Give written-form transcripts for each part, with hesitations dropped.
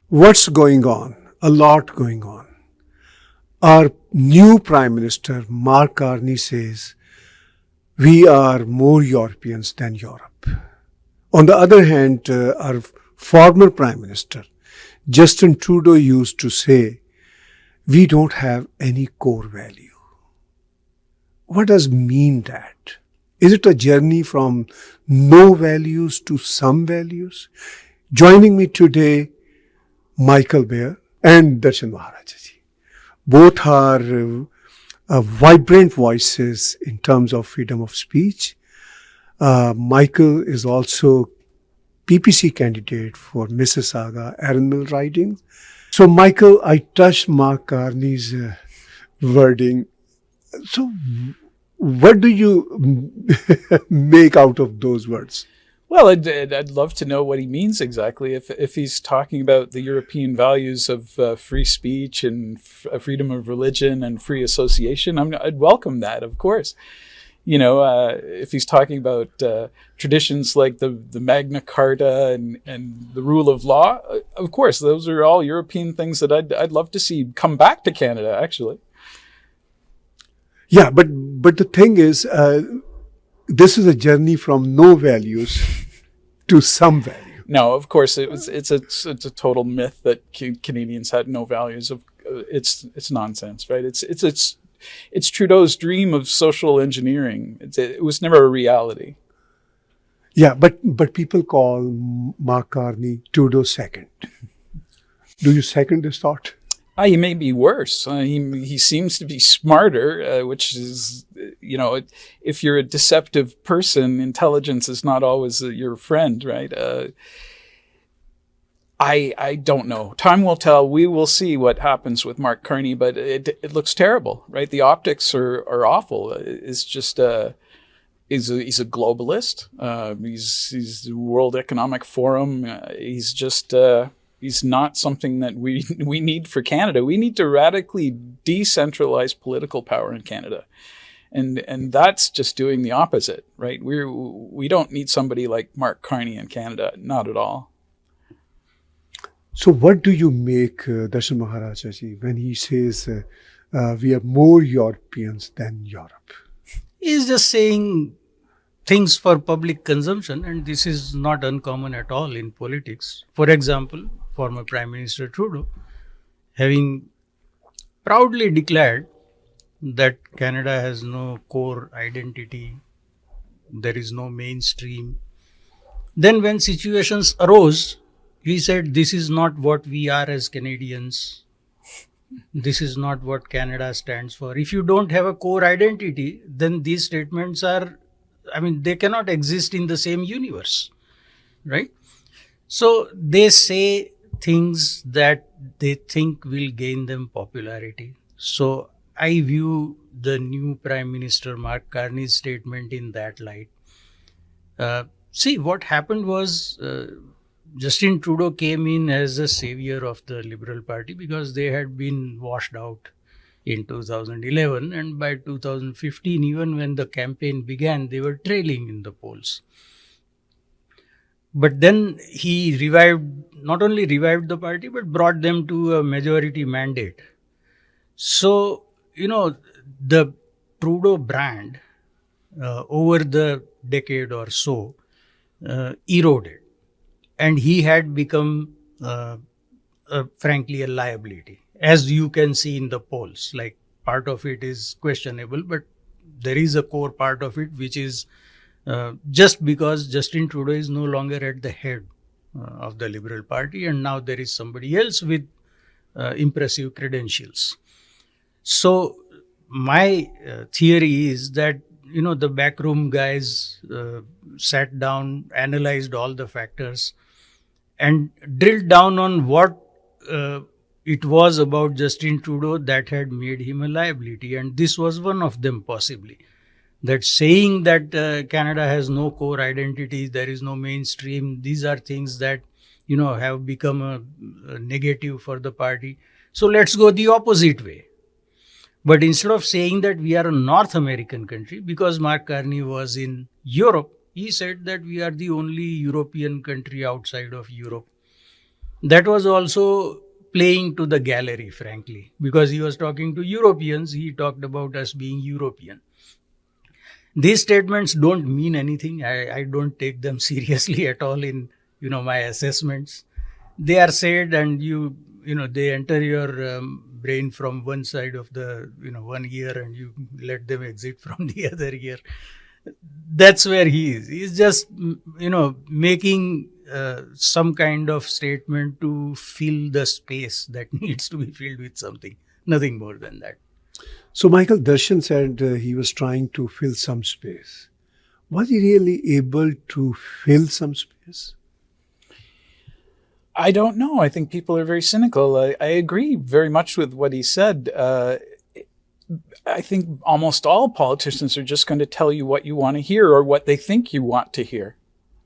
What's going on? A lot going on. Our new Prime Minister, Mark Carney, says we are more Europeans than Europe. On the other hand, our former Prime Minister, Justin Trudeau, used to say, we don't have any core value. What does mean that? Is it a journey from no values to some values? Joining me today, Michael Bear and Darshan Maharaja. Both are vibrant voices in terms of freedom of speech. Michael is also PPC candidate for Mississauga Arundel riding. So, Michael, I touched Mark Carney's wording. So, what do you make out of those words? Well, I'd love to know what he means exactly. If he's talking about the European values of free speech and freedom of religion and free association, I'd welcome that, of course. You know, if he's talking about traditions like the Magna Carta and the rule of law, of course, those are all European things that I'd love to see come back to Canada, actually. Yeah, but the thing is, this is a journey from no values to some value. No, of course, it's a total myth that Canadians had no values. It's nonsense, right? It's Trudeau's dream of social engineering. It was never a reality. Yeah, but people call Mark Carney Trudeau second. Do you second this thought? He may be worse. He seems to be smarter, which is, you know, if you're a deceptive person, intelligence is not always your friend, right? I don't know. Time will tell. We will see what happens with Mark Carney, but it looks terrible, right? The optics are awful. It's just he's a globalist. He's the World Economic Forum. He's just. He's not something that we need for Canada. We need to radically decentralize political power in Canada. And that's just doing the opposite, right? We don't need somebody like Mark Carney in Canada, not at all. So what do you make, Darshan Maharaja ji, when he says we are more Europeans than Europe? He's just saying things for public consumption, and this is not uncommon at all in politics. For example, former Prime Minister Trudeau, having proudly declared that Canada has no core identity, there is no mainstream. Then when situations arose, he said, this is not what we are as Canadians. This is not what Canada stands for. If you don't have a core identity, then these statements are, they cannot exist in the same universe, right? So they say things that they think will gain them popularity. So I view the new Prime Minister Mark Carney's statement in that light. See, what happened was Justin Trudeau came in as a savior of the Liberal Party because they had been washed out in 2011, and by 2015, even when the campaign began, they were trailing in the polls. But then he not only revived the party, but brought them to a majority mandate. So, the Trudeau brand over the decade or so eroded. And he had become, frankly, a liability. As you can see in the polls, like part of it is questionable, but there is a core part of it which is just because Justin Trudeau is no longer at the head of the Liberal Party, and now there is somebody else with impressive credentials. So my theory is that, the backroom guys sat down, analyzed all the factors, and drilled down on what it was about Justin Trudeau that had made him a liability. And this was one of them, possibly. That saying that Canada has no core identity, there is no mainstream, these are things that, have become a negative for the party. So let's go the opposite way. But instead of saying that we are a North American country, because Mark Carney was in Europe, he said that we are the only European country outside of Europe. That was also playing to the gallery, frankly, because he was talking to Europeans. He talked about us being European. These statements don't mean anything. I don't take them seriously at all in my assessments. They are said, and they enter your brain from one side of the one ear, and you let them exit from the other ear. That's where he is. He's just making some kind of statement to fill the space that needs to be filled with something. Nothing more than that. So, Michael, Darshan said he was trying to fill some space. Was he really able to fill some space? I don't know. I think people are very cynical. I agree very much with what he said. I think almost all politicians are just going to tell you what you want to hear or what they think you want to hear,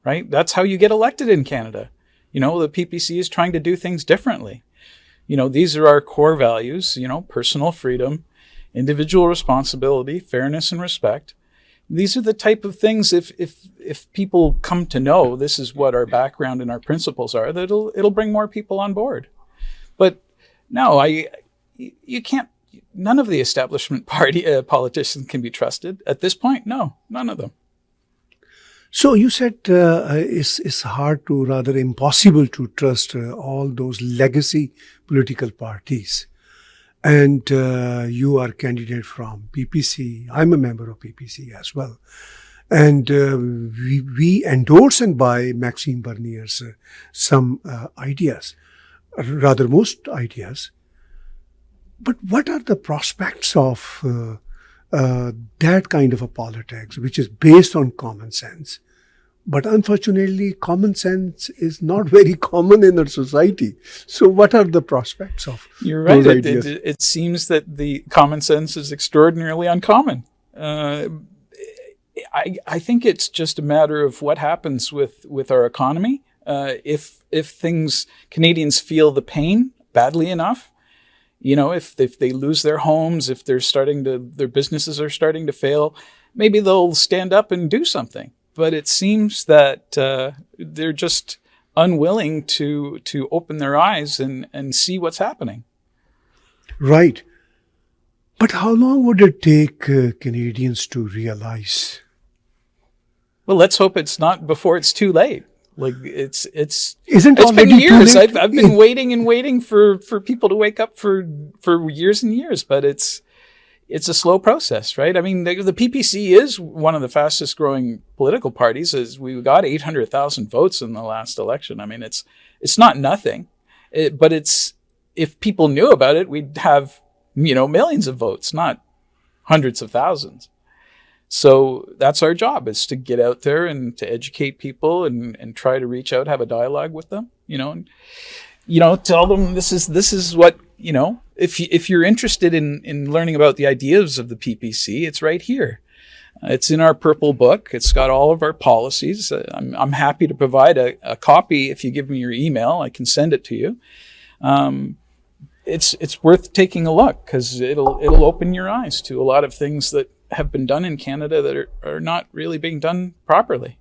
right? That's how you get elected in Canada. The PPC is trying to do things differently. These are our core values, personal freedom, individual responsibility, fairness, and respect. These are the type of things, if people come to know this is what our background and our principles are, that it'll bring more people on board. But no, you can't. None of the establishment party politicians can be trusted at this point. No, none of them. So you said it's hard to, rather impossible to trust all those legacy political parties. And you are a candidate from PPC. I'm a member of PPC as well. And we endorse and buy Maxime Bernier's some ideas, rather most ideas. But what are the prospects of that kind of a politics, which is based on common sense? But unfortunately, common sense is not very common in our society. So what are the prospects of You're right. those ideas? It seems that the common sense is extraordinarily uncommon. I think it's just a matter of what happens with our economy. If Canadians feel the pain badly enough, if they lose their homes, if their businesses are starting to fail, maybe they'll stand up and do something. But it seems that they're just unwilling to open their eyes and see what's happening. Right. But how long would it take Canadians to realize? Well, let's hope it's not before it's too late. Like it's Isn't it's been already too years. late? I've been waiting and waiting for people to wake up for years and years, but it's a slow process, right? I mean, the PPC is one of the fastest growing political parties. We got 800,000 votes in the last election. I mean, it's not nothing, but if people knew about it, we'd have millions of votes, not hundreds of thousands. So that's our job, is to get out there and to educate people and try to reach out, have a dialogue with them, and tell them this is what, if you're interested in learning about the ideas of the PPC, it's right here. It's in our purple book. It's got all of our policies. I'm happy to provide a copy. If you give me your email, I can send it to you. It's worth taking a look, because it'll open your eyes to a lot of things that have been done in Canada that are not really being done properly.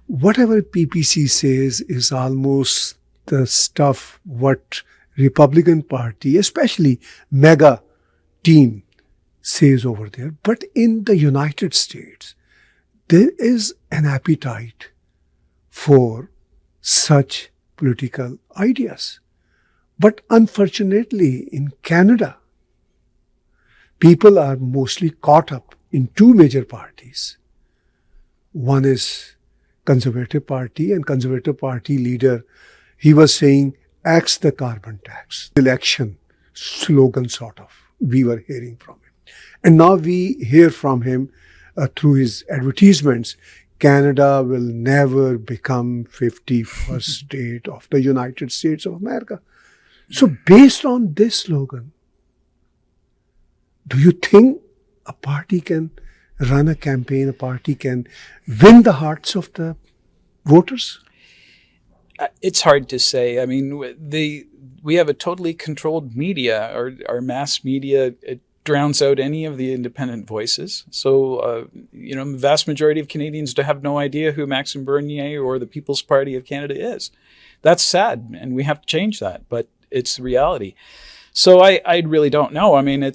Whatever PPC says is almost the stuff what Republican Party, especially mega team, says over there. But in the United States, there is an appetite for such political ideas. But unfortunately, in Canada, people are mostly caught up in two major parties. One is Conservative Party, and Conservative Party leader, he was saying, axe the carbon tax. Election slogan, sort of, we were hearing from him. And now we hear from him through his advertisements, Canada will never become 51st state of the United States of America. So based on this slogan, do you think a party can run a campaign, a party can win the hearts of the voters? It's hard to say. I mean, we have a totally controlled media. Our mass media, drowns out any of the independent voices. So, the vast majority of Canadians have no idea who Maxime Bernier or the People's Party of Canada is. That's sad, and we have to change that, but it's the reality. So I really don't know. I mean,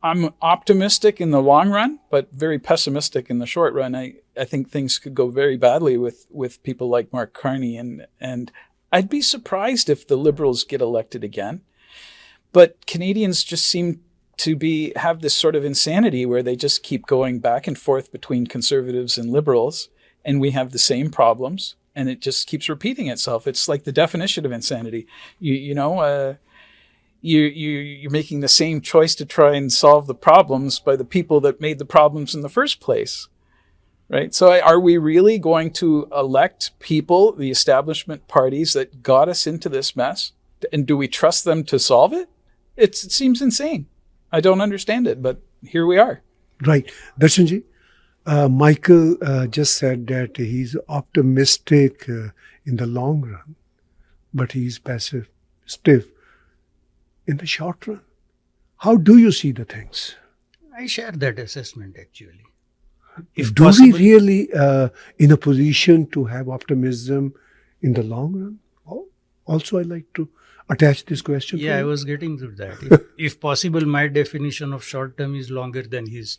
I'm optimistic in the long run, but very pessimistic in the short run. I think things could go very badly with people like Mark Carney, and I'd be surprised if the Liberals get elected again. But Canadians just seem to have this sort of insanity where they just keep going back and forth between Conservatives and Liberals, and we have the same problems, and it just keeps repeating itself. It's like the definition of insanity. You're making the same choice to try and solve the problems by the people that made the problems in the first place, right? So are we really going to elect people, the establishment parties that got us into this mess, and do we trust them to solve it? It seems insane. I don't understand it, but here we are. Right. Darshanji, Michael just said that he's optimistic in the long run, but he's passive, stiff in the short run. How do you see the things? I share that assessment, actually. Do we really in a position to have optimism in the long run? Also, I'd like to attach this question. Yeah, I was getting to that. If possible, my definition of short term is longer than his.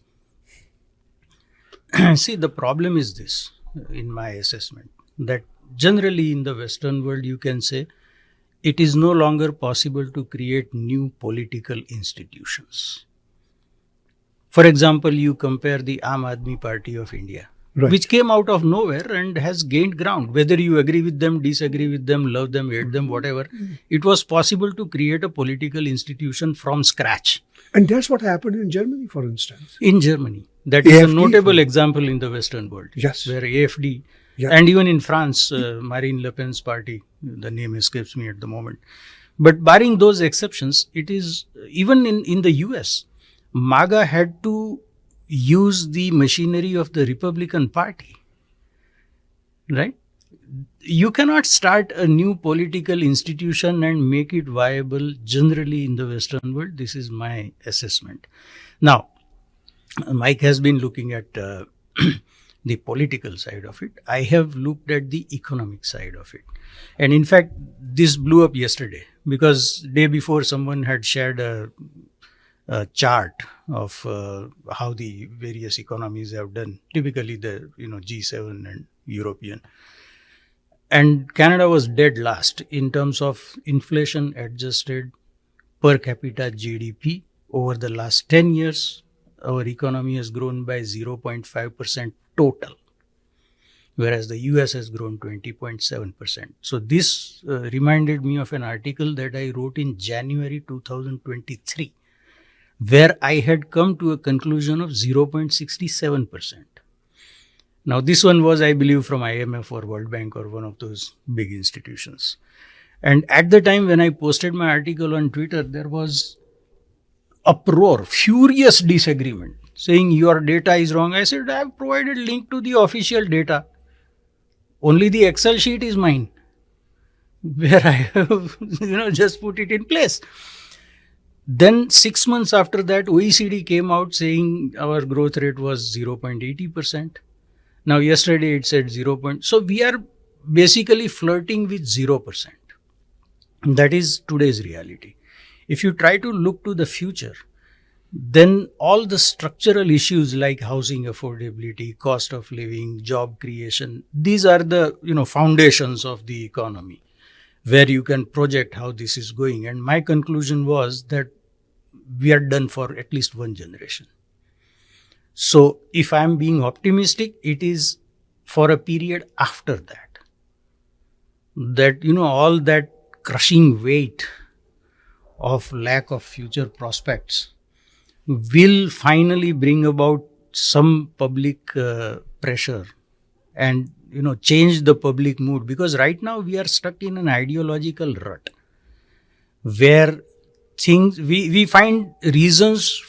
See, the problem is this, in my assessment, that generally in the Western world, you can say it is no longer possible to create new political institutions. For example, you compare the Aam Aadmi Party of India, right, which came out of nowhere and has gained ground. Whether you agree with them, disagree with them, love them, hate them, whatever, it was possible to create a political institution from scratch. And that's what happened in Germany, for instance. In Germany. That is AFD, a notable example in the Western world. Yes. Where AFD, yeah, and even in France, Marine Le Pen's party, the name escapes me at the moment. But barring those exceptions, it is, even in the US, MAGA had to use the machinery of the Republican Party, right? You cannot start a new political institution and make it viable generally in the Western world. This is my assessment. Now, Mike has been looking at the political side of it. I have looked at the economic side of it. And in fact, this blew up yesterday because day before someone had shared a chart of how the various economies have done, typically the G7 and European. And Canada was dead last in terms of inflation adjusted per capita GDP. Over the last 10 years, our economy has grown by 0.5% total, whereas the US has grown 20.7%. So this reminded me of an article that I wrote in January 2023, where I had come to a conclusion of 0.67%. Now, this one was, I believe, from IMF or World Bank or one of those big institutions. And at the time when I posted my article on Twitter, there was uproar, furious disagreement, saying your data is wrong. I said, I have provided link to the official data. Only the Excel sheet is mine, where I have just put it in place. Then 6 months after that, OECD came out saying our growth rate was 0.80%. Now, yesterday it said 0. So we are basically flirting with 0%. That is today's reality. If you try to look to the future, then all the structural issues like housing affordability, cost of living, job creation, these are the foundations of the economy where you can project how this is going. And my conclusion was that we are done for at least one generation. So if I'm being optimistic, it is for a period after that. That, all that crushing weight of lack of future prospects will finally bring about some public pressure and, change the public mood. Because right now we are stuck in an ideological rut where we find reasons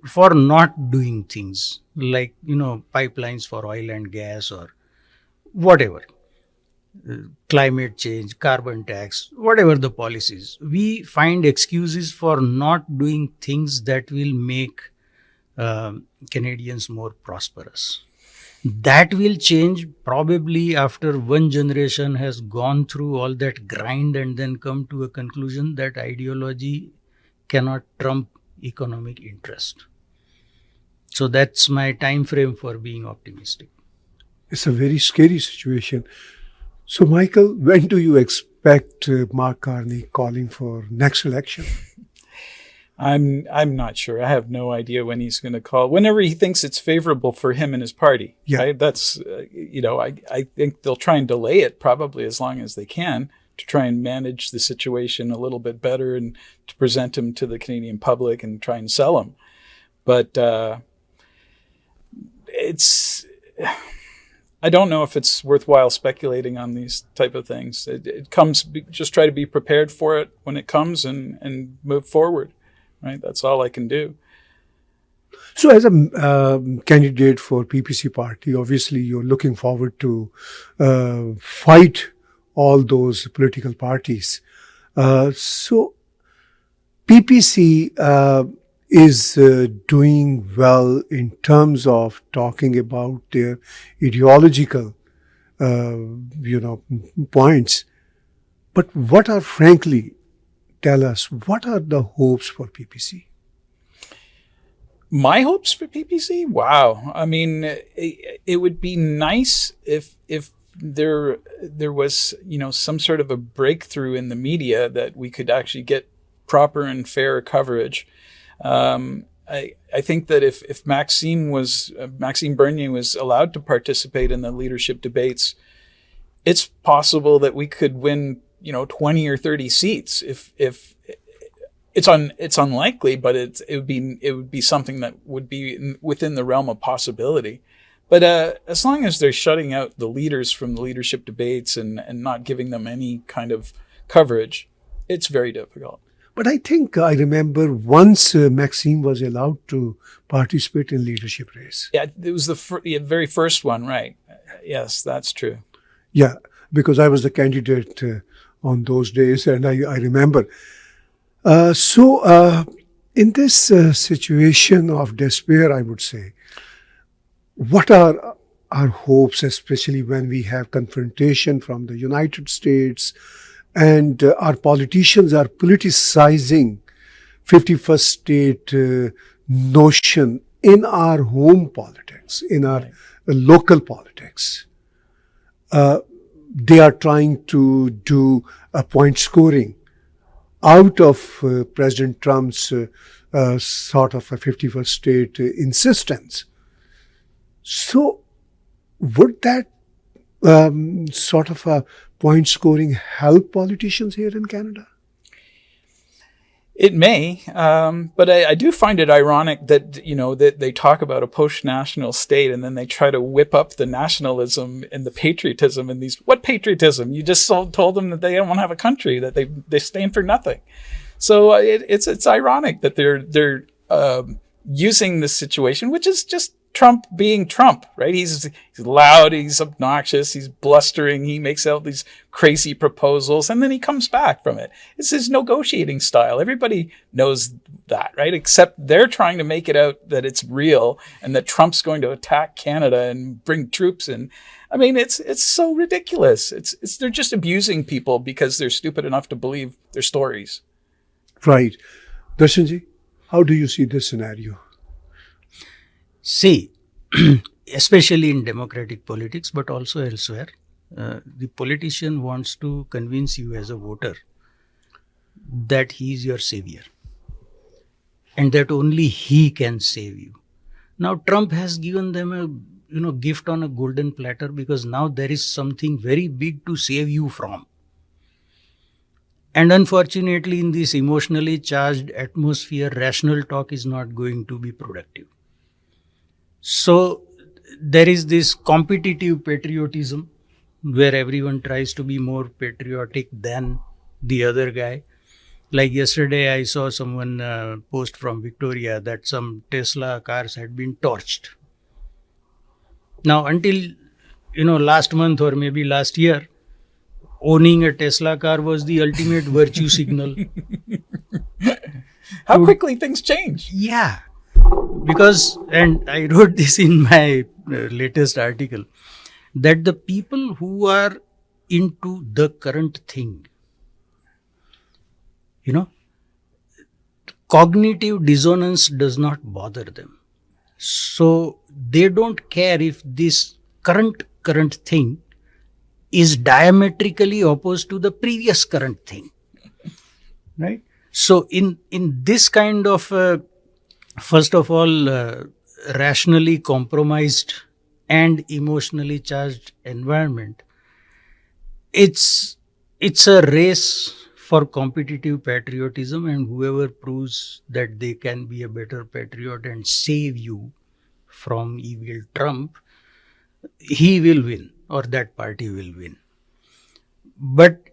for not doing things like, pipelines for oil and gas or whatever. climate change, carbon tax, whatever the policies, we find excuses for not doing things that will make Canadians more prosperous. That will change probably after one generation has gone through all that grind and then come to a conclusion that ideology cannot trump economic interest. So that's my time frame for being optimistic. It's a very scary situation. So, Michael, when do you expect Mark Carney calling for next election? I'm not sure. I have no idea when he's going to call. Whenever he thinks it's favorable for him and his party. Yeah. Right? That's I think they'll try and delay it probably as long as they can to try and manage the situation a little bit better and to present him to the Canadian public and try and sell him. But I don't know if it's worthwhile speculating on these type of things. It comes, just try to be prepared for it when it comes and move forward. Right, that's all I can do. So, as a candidate for PPC party, obviously you're looking forward to fight all those political parties. So, PPC is doing well in terms of talking about their ideological, points. But what are, frankly, tell us, what are the hopes for PPC? My hopes for PPC? Wow. I mean, it would be nice if there was, some sort of a breakthrough in the media that we could actually get proper and fair coverage. I think that if Maxime Bernier was allowed to participate in the leadership debates, it's possible that we could win 20 or 30 seats. If it's unlikely, but it would be something that would be within the realm of possibility. But as long as they're shutting out the leaders from the leadership debates and not giving them any kind of coverage, it's very difficult. But I think I remember once Maxime was allowed to participate in leadership race. Yeah, it was the very first one, right? Yes, that's true. Yeah, because I was the candidate on those days, and I remember. So in this situation of despair, I would say, what are our hopes, especially when we have confrontation from the United States and our politicians are politicizing 51st state notion in our home politics, in our local politics. They are trying to do a point scoring out of President Trump's sort of a 51st state insistence. So would that sort of a point scoring help politicians here in Canada? It may, but I do find it ironic that, that they talk about a post-national state and then they try to whip up the nationalism and the patriotism in these. What patriotism? You just told them that they don't want to have a country, that they stand for nothing. So it's ironic that they're using this situation, which is just Trump being Trump, right? He's loud, he's obnoxious, he's blustering, he makes out these crazy proposals, and then he comes back from it. It's his negotiating style. Everybody knows that, right? Except they're trying to make it out that it's real and that Trump's going to attack Canada and bring troops in. I mean, it's so ridiculous. They're just abusing people because they're stupid enough to believe their stories. Right. Darshanji, how do you see this scenario? See, especially in democratic politics, but also elsewhere, the politician wants to convince you as a voter that he is your savior and that only he can save you. Now, Trump has given them a gift on a golden platter because now there is something very big to save you from. And unfortunately, in this emotionally charged atmosphere, rational talk is not going to be productive. So there is this competitive patriotism where everyone tries to be more patriotic than the other guy. Like yesterday, I saw someone post from Victoria that some Tesla cars had been torched. Now, until last month or maybe last year, owning a Tesla car was the ultimate virtue signal. How quickly things change. Yeah. Because, and I wrote this in my latest article, that the people who are into the current thing, cognitive dissonance does not bother them. So they don't care if this current thing is diametrically opposed to the previous current thing, right? So in this kind of first of all rationally compromised and emotionally charged environment, it's a race for competitive patriotism, and whoever proves that they can be a better patriot and save you from evil Trump, he will win, or that party will win. But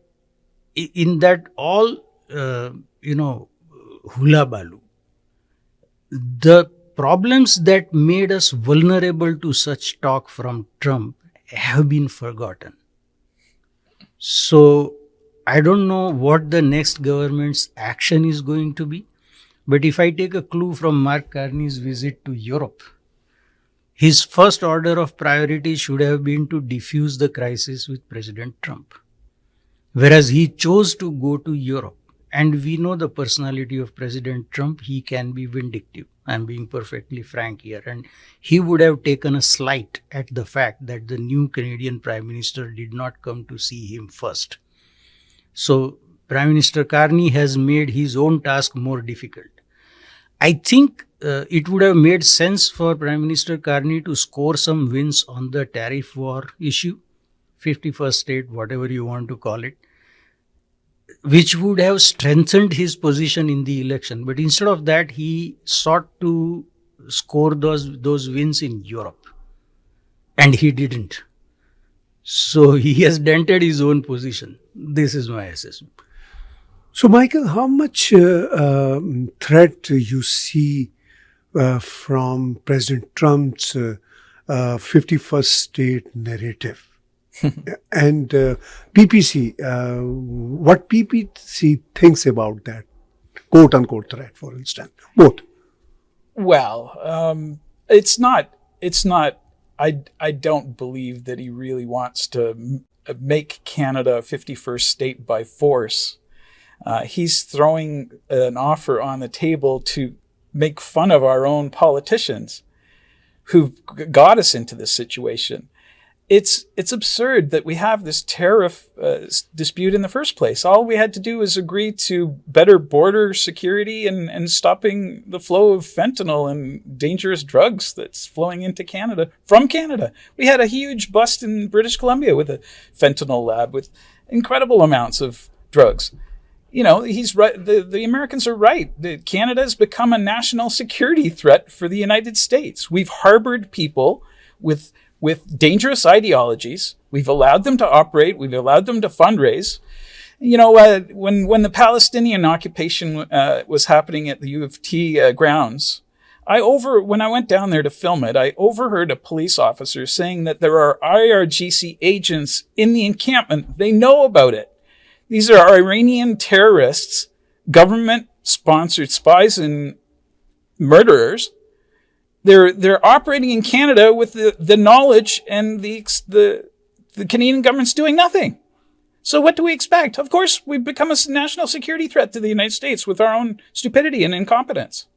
in that all hula balu, the problems that made us vulnerable to such talk from Trump have been forgotten. So I don't know what the next government's action is going to be, but if I take a clue from Mark Carney's visit to Europe, his first order of priority should have been to defuse the crisis with President Trump. Whereas he chose to go to Europe. And we know the personality of President Trump. He can be vindictive. I'm being perfectly frank here. And he would have taken a slight at the fact that the new Canadian Prime Minister did not come to see him first. So Prime Minister Carney has made his own task more difficult. I think it would have made sense for Prime Minister Carney to score some wins on the tariff war issue, 51st state, whatever you want to call it, which would have strengthened his position in the election. But instead of that, he sought to score those wins in Europe. And he didn't. So he has dented his own position. This is my assessment. So, Michael, how much threat you see from President Trump's 51st state narrative? And PPC, what PPC thinks about that quote-unquote threat, for instance, both? Well, it's not. I don't believe that he really wants to make Canada a 51st state by force. He's throwing an offer on the table to make fun of our own politicians who got us into this situation. It's absurd that we have this tariff dispute in the first place. All we had to do was agree to better border security and stopping the flow of fentanyl and dangerous drugs that's flowing into Canada from Canada. We had a huge bust in British Columbia with a fentanyl lab with incredible amounts of drugs. He's right. The Americans are right. Canada has become a national security threat for the United States. We've harbored people with dangerous ideologies. We've allowed them to operate. We've allowed them to fundraise. When the Palestinian occupation was happening at the U of T grounds, when I went down there to film it, I overheard a police officer saying that there are IRGC agents in the encampment. They know about it. These are Iranian terrorists, government-sponsored spies and murderers. They're operating in Canada with the knowledge, and the Canadian government's doing nothing. So what do we expect? Of course, we've become a national security threat to the United States with our own stupidity and incompetence.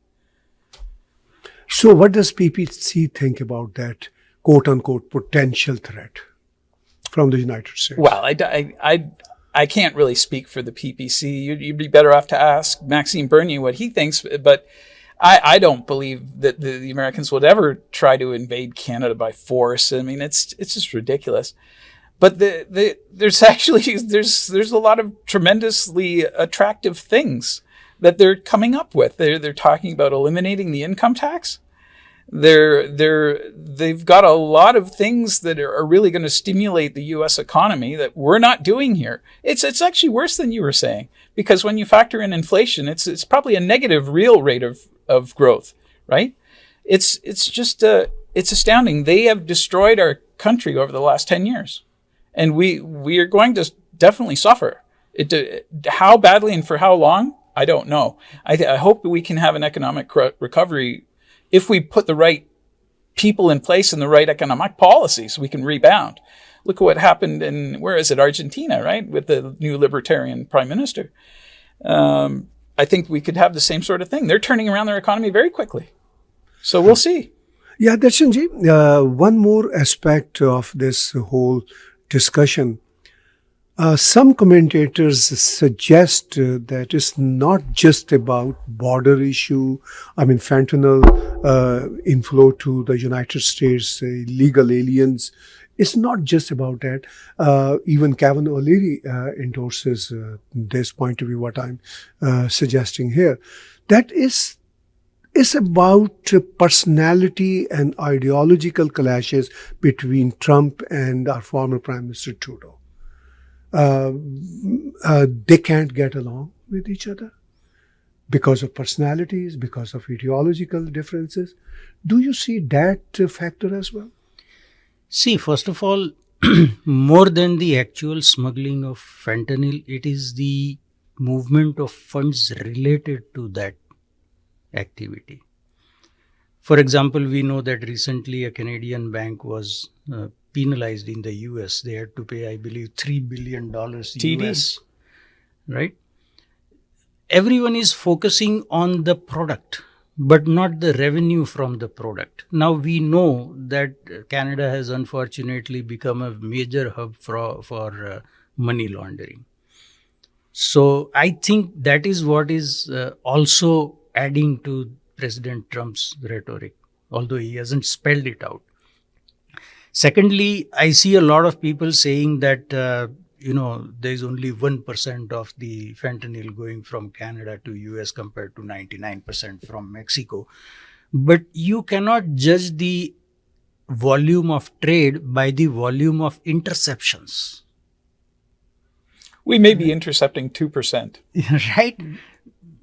So what does PPC think about that quote-unquote potential threat from the United States? Well, I can't really speak for the PPC. You'd be better off to ask Maxime Bernier what he thinks, but I don't believe that the Americans would ever try to invade Canada by force. I mean, it's just ridiculous. But there's a lot of tremendously attractive things that they're coming up with. They're talking about eliminating the income tax. They've got a lot of things that are really going to stimulate the U.S. economy that we're not doing here. It's actually worse than you were saying, because when you factor in inflation, it's probably a negative real rate of growth, right? It's it's astounding. They have destroyed our country over the last 10 years, and we are going to definitely suffer. How badly and for how long, I don't know. I hope we can have an economic recovery if we put the right people in place and the right economic policies. We can rebound. Look at what happened in, where is it, Argentina, right, with the new libertarian prime minister. I think we could have the same sort of thing. They're turning around their economy very quickly. So we'll see. Yeah, Darshanji, one more aspect of this whole discussion. Some commentators suggest that it's not just about border issue. I mean, fentanyl inflow to the United States, illegal aliens. It's not just about that. Even Kevin O'Leary endorses this point of view, what I'm suggesting here. That is about personality and ideological clashes between Trump and our former Prime Minister Trudeau. They can't get along with each other because of personalities, because of ideological differences. Do you see that factor as well? See, first of all, more than the actual smuggling of fentanyl, it is the movement of funds related to that activity. For example, we know that recently a Canadian bank was penalized in the US. They had to pay, I believe, $3 billion US, right? Everyone is focusing on the product, but not the revenue from the product. Now we know that Canada has unfortunately become a major hub for money laundering. So I think that is what is also adding to President Trump's rhetoric, although he hasn't spelled it out. Secondly, I see a lot of people saying that, there's only 1% of the fentanyl going from Canada to US compared to 99% from Mexico. But you cannot judge the volume of trade by the volume of interceptions. We may be intercepting 2%. Right?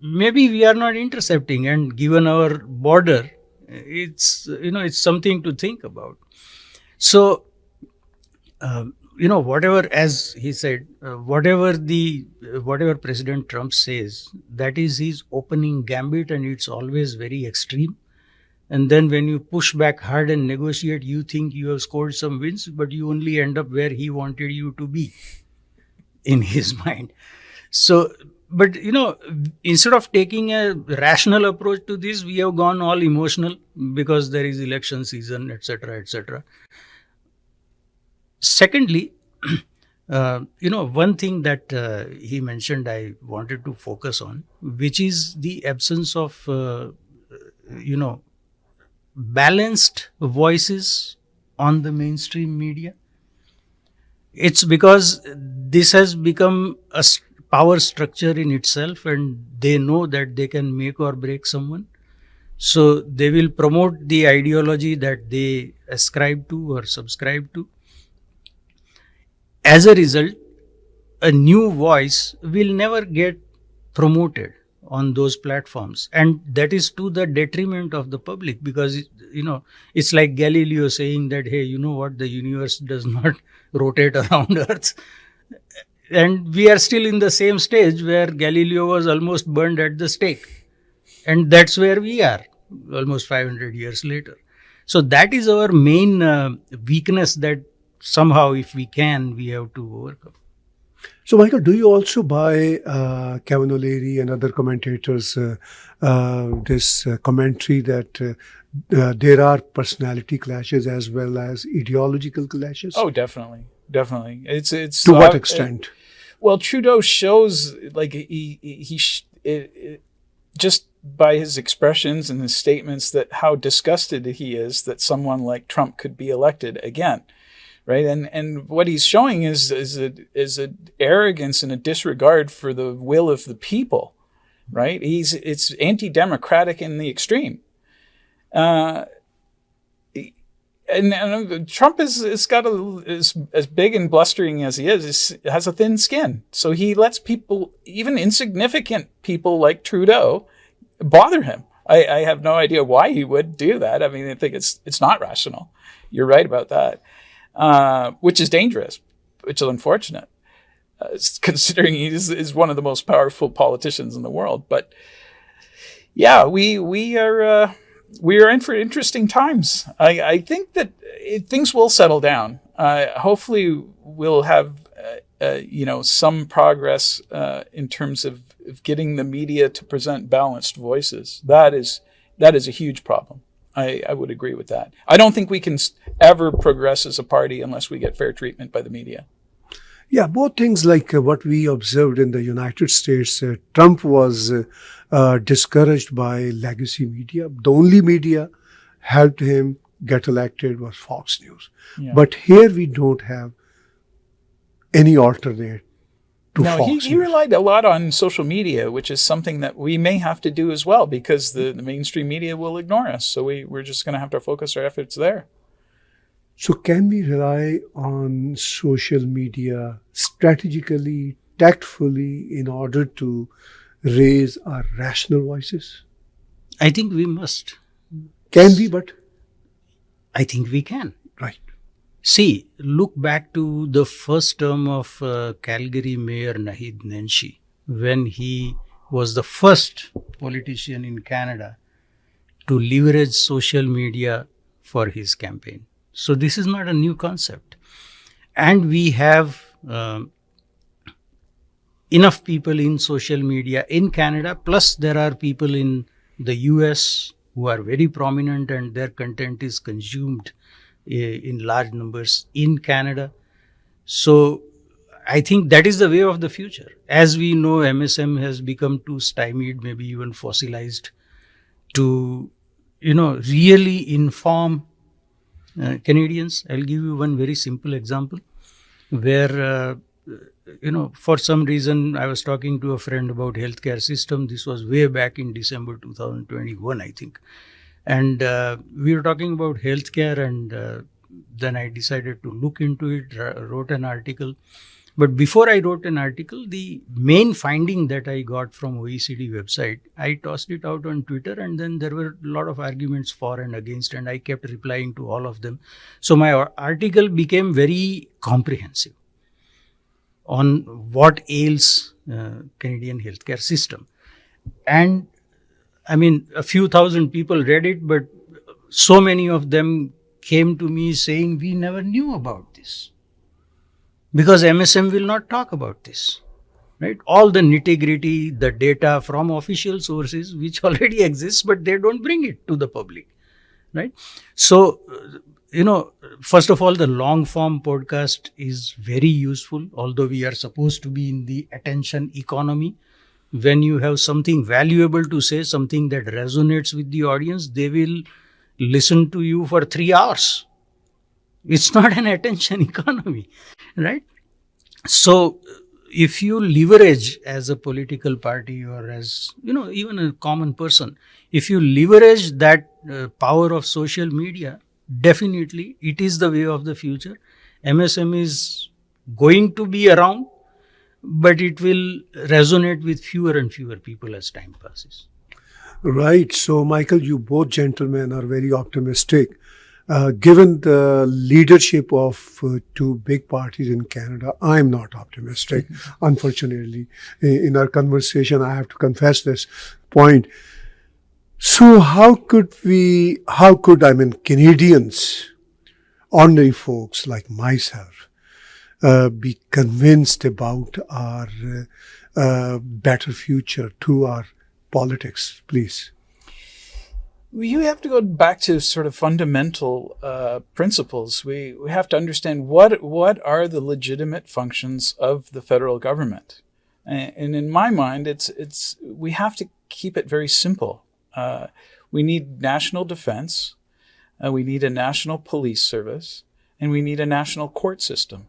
Maybe we are not intercepting, and given our border, it's something to think about. So, whatever, as he said, whatever President Trump says, that is his opening gambit, and it's always very extreme. And then when you push back hard and negotiate, you think you have scored some wins, but you only end up where he wanted you to be in his mind. So, but instead of taking a rational approach to this, we have gone all emotional because there is election season, etc., etc. Secondly, one thing that he mentioned I wanted to focus on, which is the absence of, balanced voices on the mainstream media. It's because this has become a power structure in itself, and they know that they can make or break someone. So they will promote the ideology that they ascribe to or subscribe to. As a result, a new voice will never get promoted on those platforms. And that is to the detriment of the public, because, it's like Galileo saying that, hey, you know what, the universe does not rotate around Earth. And we are still in the same stage where Galileo was almost burned at the stake. And that's where we are, almost 500 years later. So that is our main weakness that somehow, if we can, we have to overcome. So, Michael, do you also buy Kevin O'Leary and other commentators this commentary that there are personality clashes as well as ideological clashes? Oh, definitely. It's to what extent? Well, Trudeau shows, like, just by his expressions and his statements, that how disgusted he is that someone like Trump could be elected again, right? And what he's showing is a arrogance and a disregard for the will of the people, right? It's anti-democratic in the extreme. And Trump is got as big and blustering as he is, has a thin skin. So he lets people, even insignificant people like Trudeau, bother him. I have no idea why he would do that. I mean, I think it's not rational. You're right about that, which is dangerous, which is unfortunate. considering he is one of the most powerful politicians in the world. But yeah, we are in for interesting times. I think that things will settle down. Hopefully, we'll have some progress in terms of getting the media to present balanced voices. That is a huge problem. I would agree with that. I don't think we can ever progress as a party unless we get fair treatment by the media. Yeah, both things like what we observed in the United States. Trump was discouraged by legacy media. The only media helped him get elected was Fox News. Yeah. But here we don't have any alternate to Fox News. He relied a lot on social media, which is something that we may have to do as well, because the mainstream media will ignore us. So we're just going to have to focus our efforts there. So can we rely on social media strategically, tactfully, in order to raise our rational voices? I think we must. Can we, but? I think we can. Right. See, look back to the first term of Calgary Mayor Naheed Nenshi, when he was the first politician in Canada to leverage social media for his campaign. So this is not a new concept. And we have enough people in social media in Canada, plus there are people in the US who are very prominent and their content is consumed in large numbers in Canada. So I think that is the way of the future. As we know, MSM has become too stymied, maybe even fossilized, to really inform Canadians. I'll give you one very simple example where, for some reason I was talking to a friend about healthcare system. This was way back in December 2021, I think. And we were talking about healthcare, and then I decided to look into it, wrote an article. But before I wrote an article, the main finding that I got from OECD website, I tossed it out on Twitter, and then there were a lot of arguments for and against, and I kept replying to all of them. So my article became very comprehensive on what ails Canadian healthcare system. And I mean, a few thousand people read it, but so many of them came to me saying, we never knew about this. Because MSM will not talk about this, right? All the nitty-gritty, the data from official sources, which already exists, but they don't bring it to the public, right? So, first of all, the long-form podcast is very useful, although we are supposed to be in the attention economy. When you have something valuable to say, something that resonates with the audience, they will listen to you for 3 hours. It's not an attention economy, right? So if you leverage as a political party or as, even a common person, if you leverage that power of social media, definitely it is the way of the future. MSM is going to be around, but it will resonate with fewer and fewer people as time passes. Right. So, Michael, you both gentlemen are very optimistic. Given the leadership of two big parties in Canada, I'm not optimistic. Unfortunately, in our conversation, I have to confess this point. So how could Canadians, ordinary folks like myself, be convinced about our better future through our politics, please? You have to go back to sort of fundamental principles. We have to understand what are the legitimate functions of the federal government, and in my mind, we have to keep it very simple. We need national defense, we need a national police service, and we need a national court system.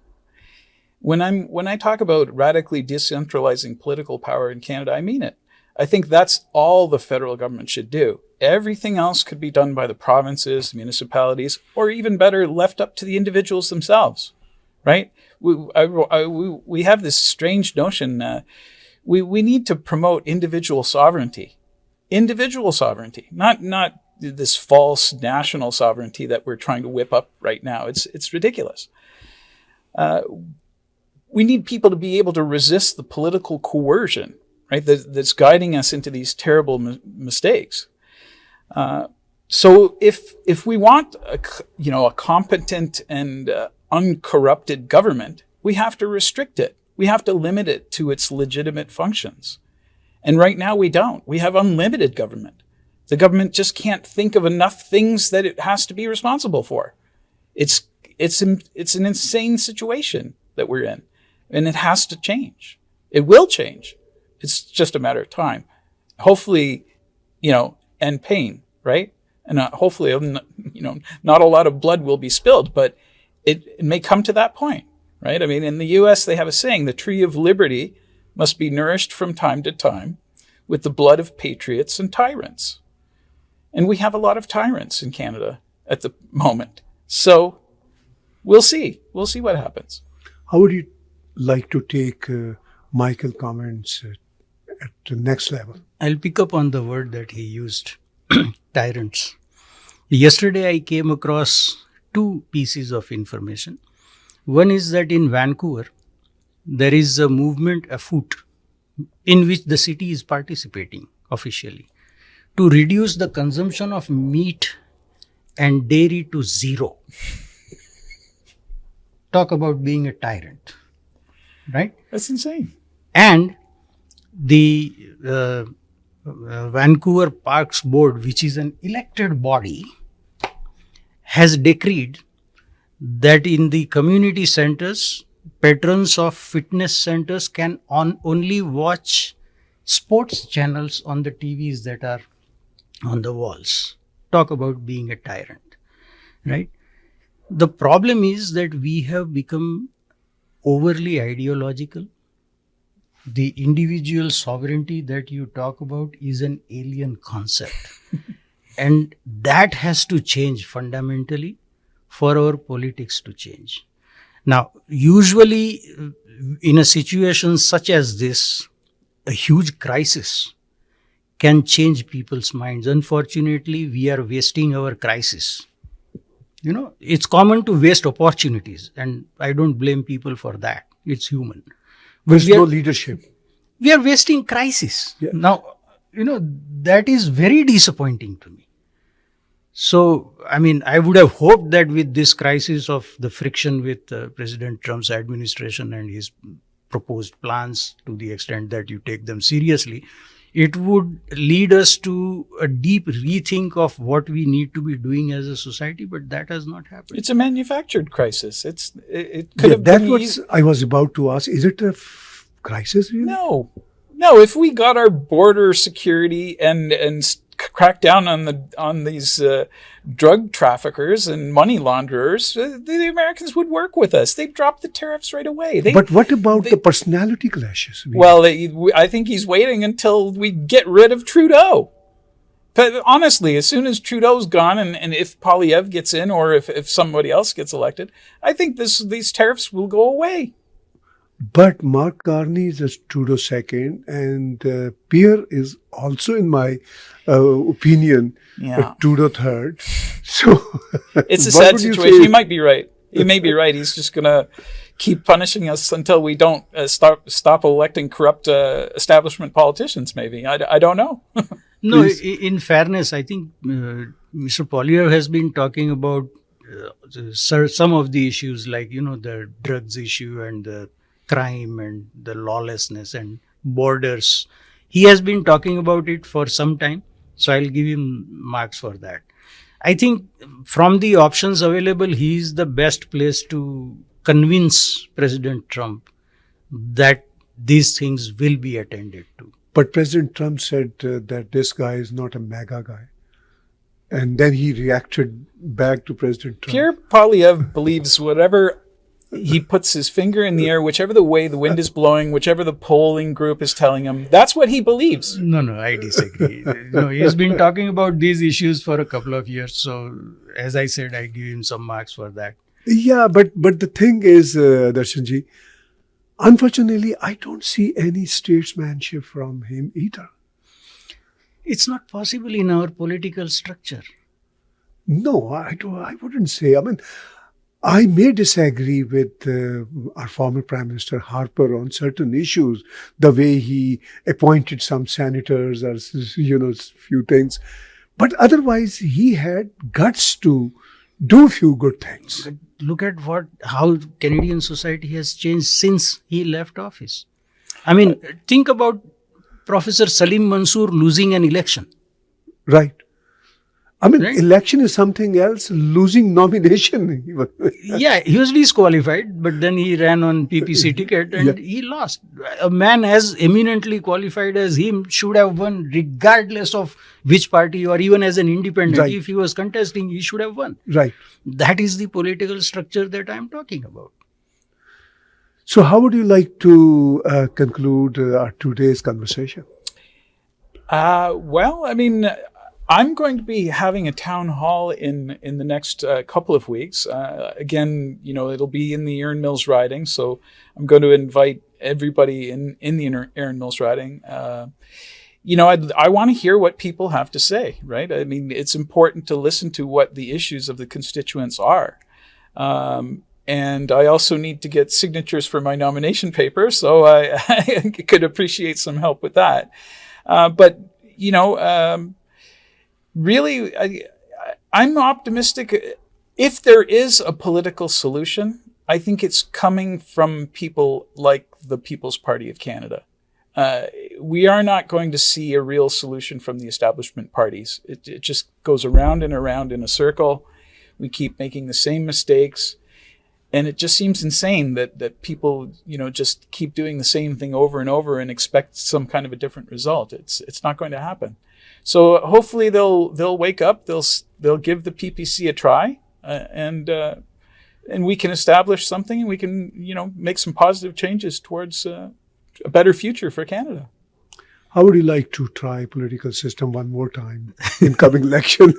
When I talk about radically decentralizing political power in Canada, I mean it. I think that's all the federal government should do. Everything else could be done by the provinces, municipalities, or even better, left up to the individuals themselves, right? We have this strange notion. We need to promote individual sovereignty, not this false national sovereignty that we're trying to whip up right now. It's ridiculous. we need people to be able to resist the political coercion, right? That's guiding us into these terrible mistakes. So if we want a competent and uncorrupted government, we have to restrict it. We have to limit it to its legitimate functions. And right now we don't. We have unlimited government. The government just can't think of enough things that it has to be responsible for. It's an insane situation that we're in, and it has to change. It will change. It's just a matter of time. Hopefully, and pain, right? And hopefully, not a lot of blood will be spilled, but it may come to that point, right? I mean, in the U.S., they have a saying, the tree of liberty must be nourished from time to time with the blood of patriots and tyrants. And we have a lot of tyrants in Canada at the moment. So we'll see. We'll see what happens. How would you like to take Michael's comments at the next level? I'll pick up on the word that he used, tyrants. Yesterday, I came across two pieces of information. One is that in Vancouver, there is a movement afoot in which the city is participating officially to reduce the consumption of meat and dairy to zero. Talk about being a tyrant, right? That's insane. And the Vancouver Parks Board, which is an elected body, has decreed that in the community centers, patrons of fitness centers can only watch sports channels on the TVs that are on the walls. Talk about being a tyrant, right? The problem is that we have become overly ideological. The individual sovereignty that you talk about is an alien concept. And that has to change fundamentally for our politics to change. Now, usually in a situation such as this, a huge crisis can change people's minds. Unfortunately, we are wasting our crisis. It's common to waste opportunities, and I don't blame people for that. It's human. There's no leadership. We are wasting crisis. Yeah. Now, that is very disappointing to me. So, I would have hoped that with this crisis of the friction with President Trump's administration and his proposed plans, to the extent that you take them seriously, it would lead us to a deep rethink of what we need to be doing as a society, but that has not happened. It's a manufactured crisis. It could have that's been what I was about to ask. Is it a crisis, really? No. If we got our border security and crack down on these drug traffickers and money launderers, the Americans would work with us. They'd drop the tariffs right away. But what about the personality clashes? Well, I think he's waiting until we get rid of Trudeau. But honestly, as soon as Trudeau's gone and if Poilievre gets in or if somebody else gets elected, I think these tariffs will go away. But Mark Carney is a Trudeau second, and Pierre is also, in my opinion, a Trudeau third. So it's a sad situation. He might be right. He may be right. He's just going to keep punishing us until we don't stop electing corrupt establishment politicians. Maybe I don't know. No, in fairness, I think Mr. Poilievre has been talking about some of the issues, like the drugs issue and the crime and the lawlessness and borders. He has been talking about it for some time, so I'll give him marks for that. I think from the options available, he is the best place to convince President Trump that these things will be attended to. But President Trump said that this guy is not a MAGA guy. And then he reacted back to President Trump. Pierre Poilievre believes whatever he puts his finger in the air, whichever the way the wind is blowing, whichever the polling group is telling him, that's what he believes. No, I disagree. He's been talking about these issues for a couple of years. So, as I said, I give him some marks for that. Yeah, but the thing is, Darshanji, unfortunately, I don't see any statesmanship from him either. It's not possible in our political structure. No, I wouldn't say. I may disagree with our former Prime Minister Harper on certain issues, the way he appointed some senators or, few things. But otherwise, he had guts to do a few good things. But look at how Canadian society has changed since he left office. I mean, think about Professor Salim Mansoor losing an election. Right. I mean, Right. election is something else, losing nomination. Yeah, he was disqualified, but then he ran on PPC ticket and he lost. A man as eminently qualified as him should have won regardless of which party, or even as an independent. Right. If he was contesting, he should have won. Right. That is the political structure that I am talking about. So how would you like to conclude our today's conversation? Well, I mean, I'm going to be having a town hall in the next couple of weeks. Again, it'll be in the Erin Mills riding, so I'm going to invite everybody in the Erin Mills riding. I want to hear what people have to say, right? I mean, it's important to listen to what the issues of the constituents are. And I also need to get signatures for my nomination paper, so I could appreciate some help with that. Really, I'm optimistic. If there is a political solution, I think it's coming from people like the People's Party of Canada. We are not going to see a real solution from the establishment parties. It just goes around and around in a circle. We keep making the same mistakes. And it just seems insane that people, just keep doing the same thing over and over and expect some kind of a different result. It's not going to happen. So hopefully they'll wake up. They'll give the PPC a try, and we can establish something, and we can make some positive changes towards a better future for Canada. How would you like to try political system one more time in coming election?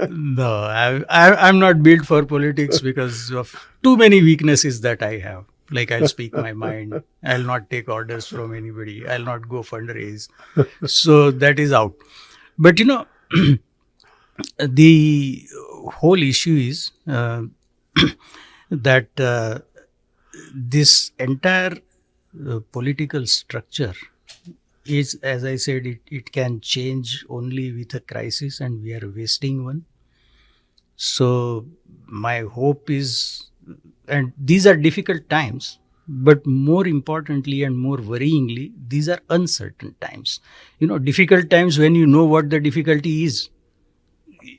No, I'm not built for politics because of too many weaknesses that I have. Like, I'll speak my mind. I'll not take orders from anybody. I'll not go fundraise. So that is out. But, the whole issue is that this entire political structure is, as I said, it can change only with a crisis, and we are wasting one. So my hope is, and these are difficult times, but more importantly and more worryingly, these are uncertain times. Difficult times when you know what the difficulty is.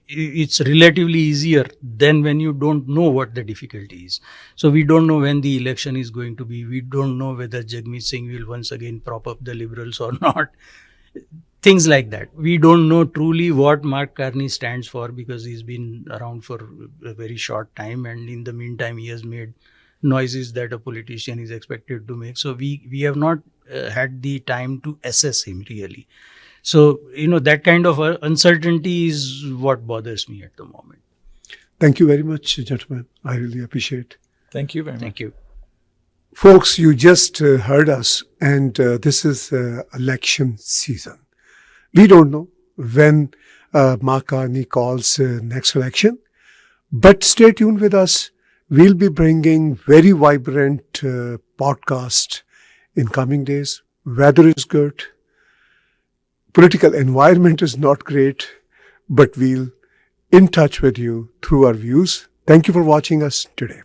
It's relatively easier than when you don't know what the difficulty is. So we don't know when the election is going to be. We don't know whether Jagmeet Singh will once again prop up the Liberals or not. Things like that. We don't know truly what Mark Carney stands for, because he's been around for a very short time, and in the meantime he has made noises that a politician is expected to make. So we have not had the time to assess him really. So, that kind of uncertainty is what bothers me at the moment. Thank you very much, gentlemen. I really appreciate it. Thank you very much. Thank you. Folks, you just heard us, and this is election season. We don't know when Mark Carney calls next election, but stay tuned with us. We'll be bringing very vibrant podcast in coming days. Weather is good. Political environment is not great, but we'll in touch with you through our views. Thank you for watching us today.